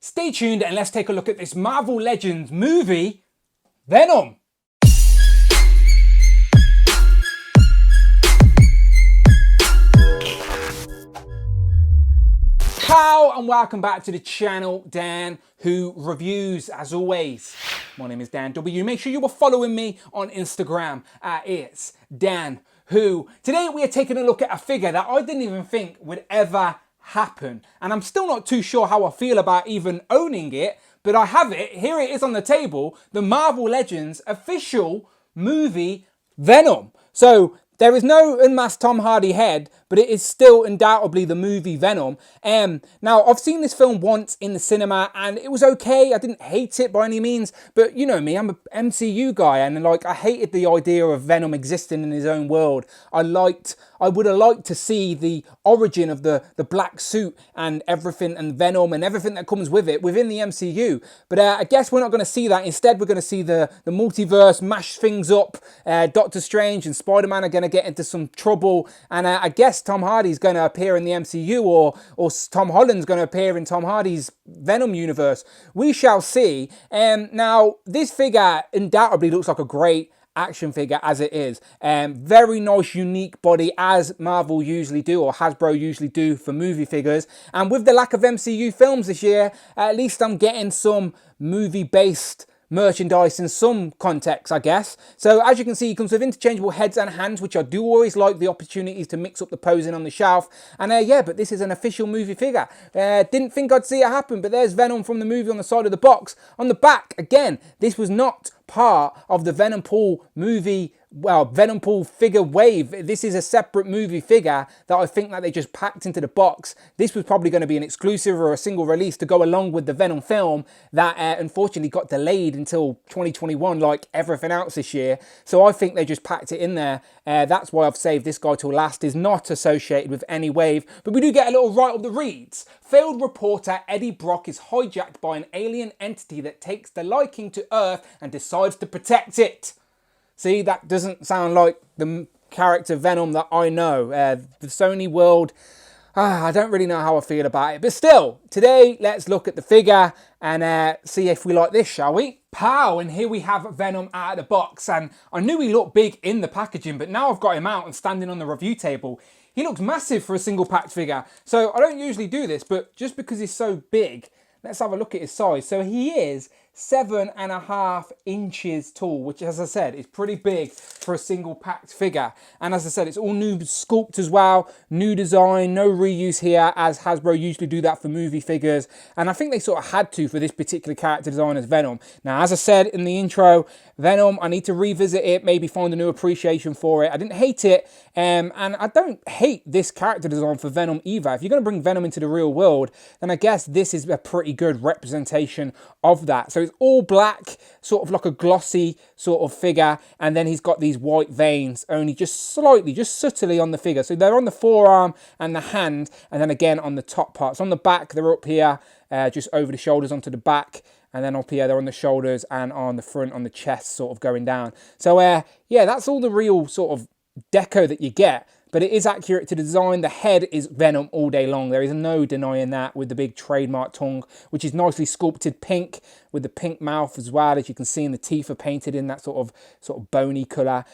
Stay tuned and let's take a look at this Marvel Legends movie, Venom. Ciao and welcome back to the channel, Dan Who Reviews. As always, my name is Dan W. Make sure you are following me on Instagram at It's Dan Who. Today we are taking a look at a figure that I didn't even think would ever happen, and I'm still not too sure how I feel about even owning it, but I have it. Here it is on the table, the Marvel Legends official movie Venom. So there is no unmasked Tom Hardy head, but it is still undoubtedly the movie Venom. Now, I've seen this film once in the cinema and it was okay. I didn't hate it by any means, but you know me, I'm an MCU guy, and I hated the idea of Venom existing in his own world. I would have liked to see the origin of the black suit and everything, and Venom and everything that comes with it within the MCU. But I guess we're not going to see that. Instead, we're going to see the multiverse mash things up. Doctor Strange and Spider-Man are going to get into some trouble, and I guess Tom Hardy's going to appear in the MCU, or Tom Holland's going to appear in Tom Hardy's Venom universe. We shall see. Now, this figure undoubtedly looks like a great action figure as it is. Very nice, unique body, as Marvel usually do, or Hasbro usually do for movie figures. And with the lack of MCU films this year, at least I'm getting some movie-based merchandise in some context, I guess. So as you can see, it comes with interchangeable heads and hands, which I do always like the opportunities to mix up the posing on the shelf. And yeah, but this is an official movie figure. Didn't think I'd see it happen, but there's Venom from the movie on the side of the box. On the back, again, this was not part of the Venompool movie, Venompool figure wave. This is a separate movie figure that I think that they just packed into the box. This was probably going to be an exclusive or a single release to go along with the Venom film that unfortunately got delayed until 2021, like everything else this year. So I think they just packed it in there. That's why I've saved this guy till last. Is not associated with any wave, but we do get a little right of the reads. Failed reporter Eddie Brock is hijacked by an alien entity that takes the liking to Earth and decides to protect it. See, that doesn't sound like the character Venom that I know. The Sony world, I don't really know how I feel about it. But still, today, let's look at the figure and see if we like this, shall we? Pow! And here we have Venom out of the box. And I knew he looked big in the packaging, but now I've got him out and standing on the review table, he looks massive for a single packed figure. So I don't usually do this, but just because he's so big, let's have a look at his size. So he is 7.5 inches tall, which, as I said, is pretty big for a single packed figure. And as I said, it's all new sculpt as well, new design, no reuse here, as Hasbro usually do that for movie figures. And I think they sort of had to for this particular character design as Venom. Now, as I said in the intro, Venom, I need to revisit it, maybe find a new appreciation for it. I didn't hate it, and I don't hate this character design for Venom either. If you're going to bring Venom into the real world, then I guess this is a pretty good representation of that. So it's all black, sort of like a glossy sort of figure, and then he's got these white veins only just slightly, just subtly on the figure. So they're on the forearm and the hand, and then again on the top parts. On the back, they're up here, just over the shoulders onto the back, and then up here they're on the shoulders and on the front, on the chest, sort of going down. So yeah, that's all the real sort of deco that you get. But it is accurate to the design. The head is Venom all day long. There is no denying that, with the big trademark tongue, which is nicely sculpted pink, with the pink mouth as well. As you can see, and the teeth are painted in that sort of bony colour.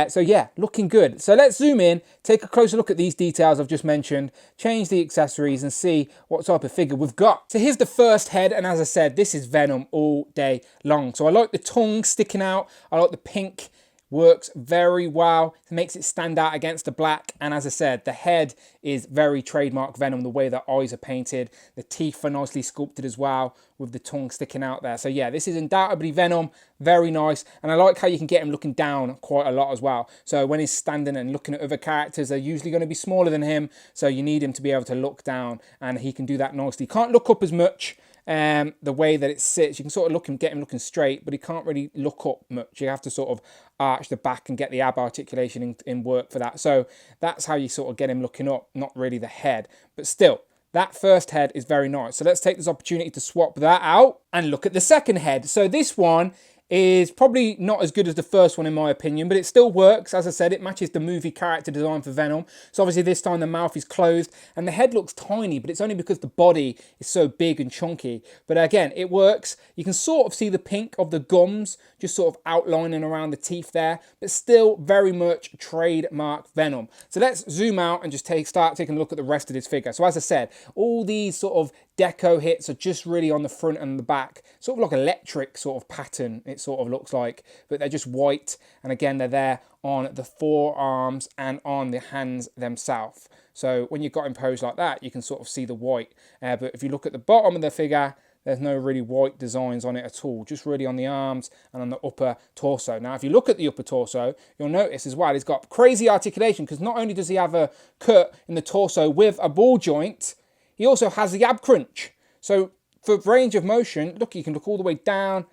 So yeah, looking good. So let's zoom in, take a closer look at these details I've just mentioned, change the accessories and see what type of figure we've got. So here's the first head, and as I said, this is Venom all day long. So I like the tongue sticking out. I like the pink. Works very well, it makes it stand out against the black. And as I said, the head is very trademark Venom, the way the eyes are painted. The teeth are nicely sculpted as well, with the tongue sticking out there. So yeah, this is undoubtedly Venom, very nice. And I like how you can get him looking down quite a lot as well. So when he's standing and looking at other characters, they're usually going to be smaller than him, so you need him to be able to look down, and he can do that nicely. Can't look up as much. The way that it sits, you can sort of get him looking straight, but he can't really look up much. You have to sort of arch the back and get the ab articulation in work for that. So that's how you sort of get him looking up, not really the head. But still, that first head is very nice. So let's take this opportunity to swap that out and look at the second head. So this one is probably not as good as the first one in my opinion, but it still works. As I said, it matches the movie character design for Venom. So obviously this time the mouth is closed and the head looks tiny, but it's only because the body is so big and chunky. But again, it works. You can sort of see the pink of the gums just sort of outlining around the teeth there, but still very much trademark Venom. So let's zoom out and just start taking a look at the rest of this figure. So as I said, all these sort of deco hits are just really on the front and the back, sort of like electric sort of pattern it sort of looks like, but they're just white, and again they're there on the forearms and on the hands themselves. So when you've got him posed like that, you can sort of see the white, but if you look at the bottom of the figure, there's no really white designs on it at all, just really on the arms and on the upper torso. Now, if you look at the upper torso, you'll notice as well, he's got crazy articulation, because not only does he have a cut in the torso with a ball joint, he also has the ab crunch. So for range of motion, look, you can look all the way down,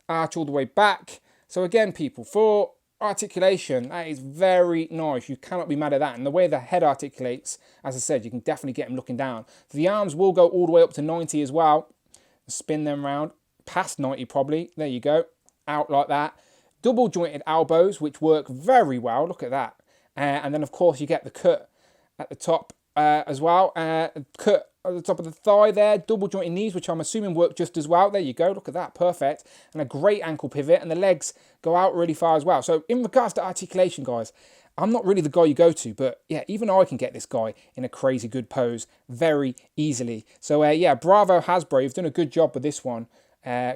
arch all the way back. So again, people, for articulation, that is very nice. You cannot be mad at that. And the way the head articulates, as I said, you can definitely get him looking down. The arms will go all the way up to 90 as well. Spin them round, past 90 probably. There you go, out like that. Double jointed elbows, which work very well. Look at that. And then, of course, you get the cut at the top as well. Cut at the top of the thigh there, double jointed knees, which I'm assuming work just as well. There you go, look at that, perfect. And a great ankle pivot, and the legs go out really far as well. So in regards to articulation, guys, I'm not really the guy you go to, but yeah, even I can get this guy in a crazy good pose very easily. So yeah, bravo Hasbro, you've done a good job with this one.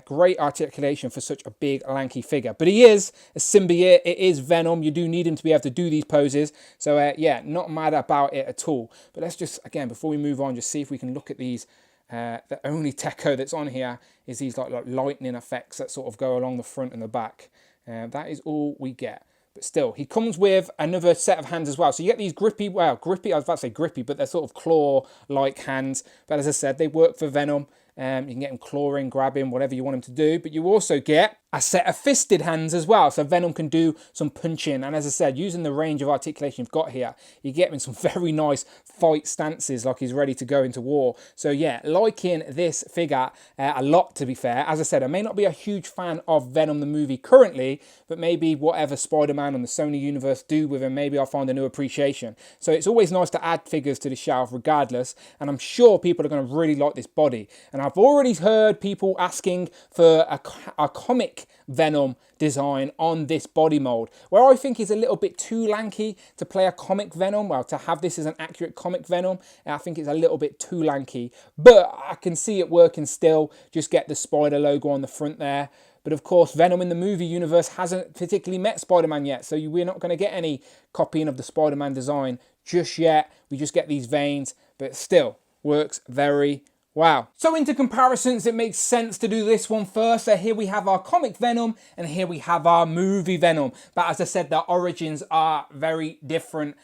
Great articulation for such a big, lanky figure. But he is a symbiote. It is Venom. You do need him to be able to do these poses. So yeah, not mad about it at all. But let's just, again, before we move on, just see if we can look at these. The only techo that's on here is these like lightning effects that sort of go along the front and the back. That is all we get. But still, he comes with another set of hands as well. So you get these grippy, well, grippy, I was about to say grippy, but they're sort of claw-like hands. But as I said, they work for Venom. You can get him clawing, grabbing, whatever you want him to do. But you also get a set of fisted hands as well. So Venom can do some punching. And as I said, using the range of articulation you've got here, you get him in some very nice fight stances like he's ready to go into war. So yeah, liking this figure a lot, to be fair. As I said, I may not be a huge fan of Venom the movie currently, but maybe whatever Spider-Man and the Sony universe do with him, maybe I'll find a new appreciation. So it's always nice to add figures to the shelf regardless. And I'm sure people are going to really like this body. And I've already heard people asking for a comic Venom design on this body mold, where I think is a little bit too lanky to play a comic Venom. Well, to have this as an accurate comic Venom, I think it's a little bit too lanky, but I can see it working still. Just get the spider logo on the front there. But of course, Venom in the movie universe hasn't particularly met Spider-Man yet, so we're not going to get any copying of the Spider-Man design just yet. We just get these veins, but still works very wow. So into comparisons, it makes sense to do this one first. So here we have our comic Venom and here we have our movie Venom. But as I said, their origins are very different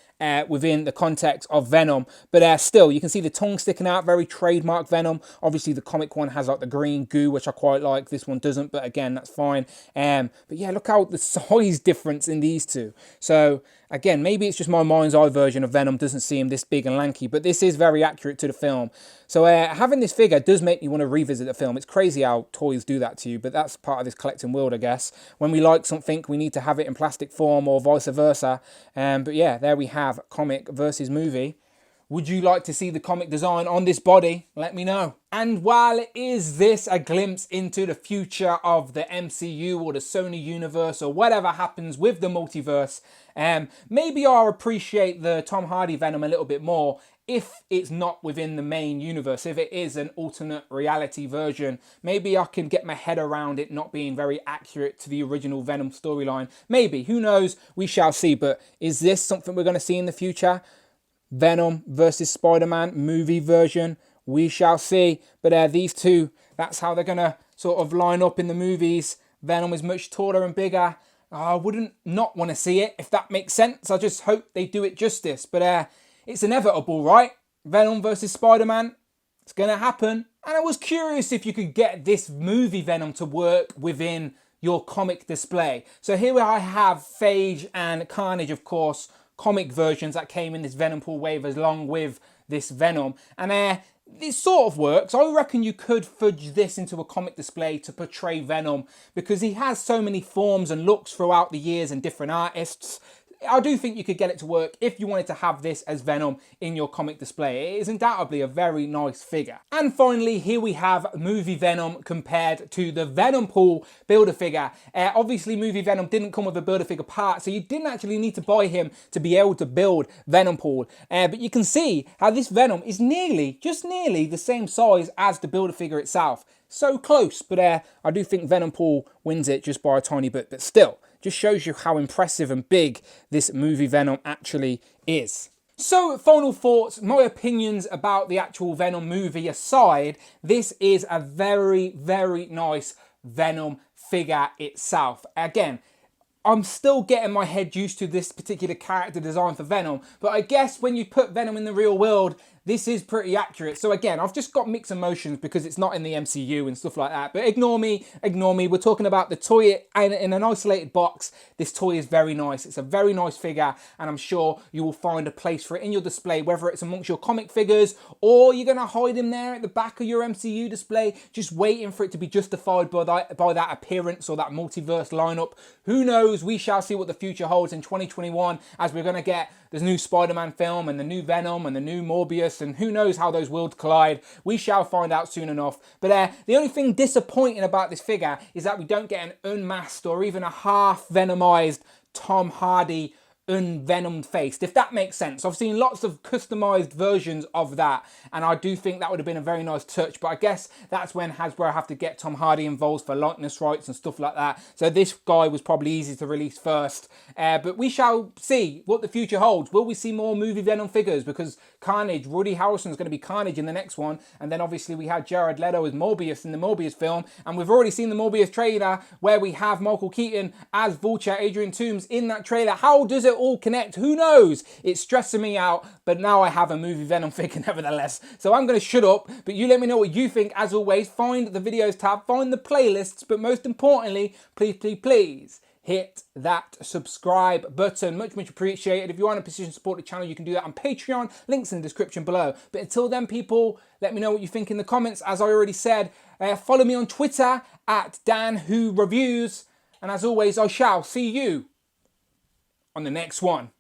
within the context of Venom. But still, you can see the tongue sticking out, very trademark Venom. Obviously, the comic one has like the green goo, which I quite like. This one doesn't, but again, that's fine. But yeah, look how the size difference in these two. So again, maybe it's just my mind's eye version of Venom doesn't see him this big and lanky, but this is very accurate to the film. So having this figure does make me want to revisit the film. It's crazy how toys do that to you, but that's part of this collecting world, I guess. When we like something, we need to have it in plastic form or vice versa. But yeah, there we have comic versus movie. Would you like to see the comic design on this body? Let me know. And while is this a glimpse into the future of the MCU or the Sony universe or whatever happens with the multiverse, maybe I'll appreciate the Tom Hardy Venom a little bit more if it's not within the main universe, if it is an alternate reality version. Maybe I can get my head around it not being very accurate to the original Venom storyline. Maybe, who knows, we shall see. But is this something we're going to see in the future? Venom versus Spider-Man movie version, we shall see. But these two, that's how they're going to sort of line up in the movies. Venom is much taller and bigger. I wouldn't not want to see it, if that makes sense. I just hope they do it justice. But it's inevitable, right? Venom versus Spider-Man, it's going to happen. And I was curious if you could get this movie Venom to work within your comic display. So here I have Phage and Carnage, of course, comic versions that came in this Venompool wave along with this Venom. And It sort of works. I reckon you could fudge this into a comic display to portray Venom because he has so many forms and looks throughout the years and different artists. I do think you could get it to work if you wanted to have this as Venom in your comic display. It is undoubtedly a very nice figure. And finally, here we have movie Venom compared to the Venompool Build-A-Figure. Obviously, movie Venom didn't come with a Build-A-Figure part, so you didn't actually need to buy him to be able to build Venompool. But you can see how this Venom is just nearly the same size as the Build-A-Figure itself. So close, but I do think Venompool wins it just by a tiny bit, but still. Just shows you how impressive and big this movie Venom actually is. So, final thoughts, my opinions about the actual Venom movie aside, this is a very, very nice Venom figure itself. Again, I'm still getting my head used to this particular character design for Venom, but I guess when you put Venom in the real world, this is pretty accurate. So again, I've just got mixed emotions because it's not in the MCU and stuff like that. But ignore me. We're talking about the toy in an isolated box. This toy is very nice. It's a very nice figure, and I'm sure you will find a place for it in your display, whether it's amongst your comic figures or you're going to hide him there at the back of your MCU display, just waiting for it to be justified by that appearance or that multiverse lineup. Who knows? We shall see what the future holds in 2021 as we're going to get this new Spider-Man film and the new Venom and the new Morbius, and who knows how those worlds collide. We shall find out soon enough. But the only thing disappointing about this figure is that we don't get an unmasked or even a half Venomized Tom Hardy unvenomed faced, if that makes sense. I've seen lots of customized versions of that, and I do think that would have been a very nice touch, but I guess that's when Hasbro have to get Tom Hardy involved for likeness rights and stuff like that. So this guy was probably easy to release first, but we shall see what the future holds. Will we see more movie Venom figures? Because Carnage, Woody Harrelson's going to be Carnage in the next one, and then obviously we had Jared Leto as Morbius in the Morbius film, and we've already seen the Morbius trailer where we have Michael Keaton as Vulture, Adrian Toomes in that trailer. How does it all connect? Who knows? It's stressing me out, but now I have a movie Venom figure nevertheless. So I'm going to shut up, but you let me know what you think. As always, find the videos tab, find the playlists, but most importantly, please hit that subscribe button. Much appreciated. If you are in a position to support the channel, you can do that on Patreon. Links in the description below. But until then, people, let me know what you think in the comments. As I already said, follow me on Twitter at DanWhoReviews. And as always, I shall see you on the next one.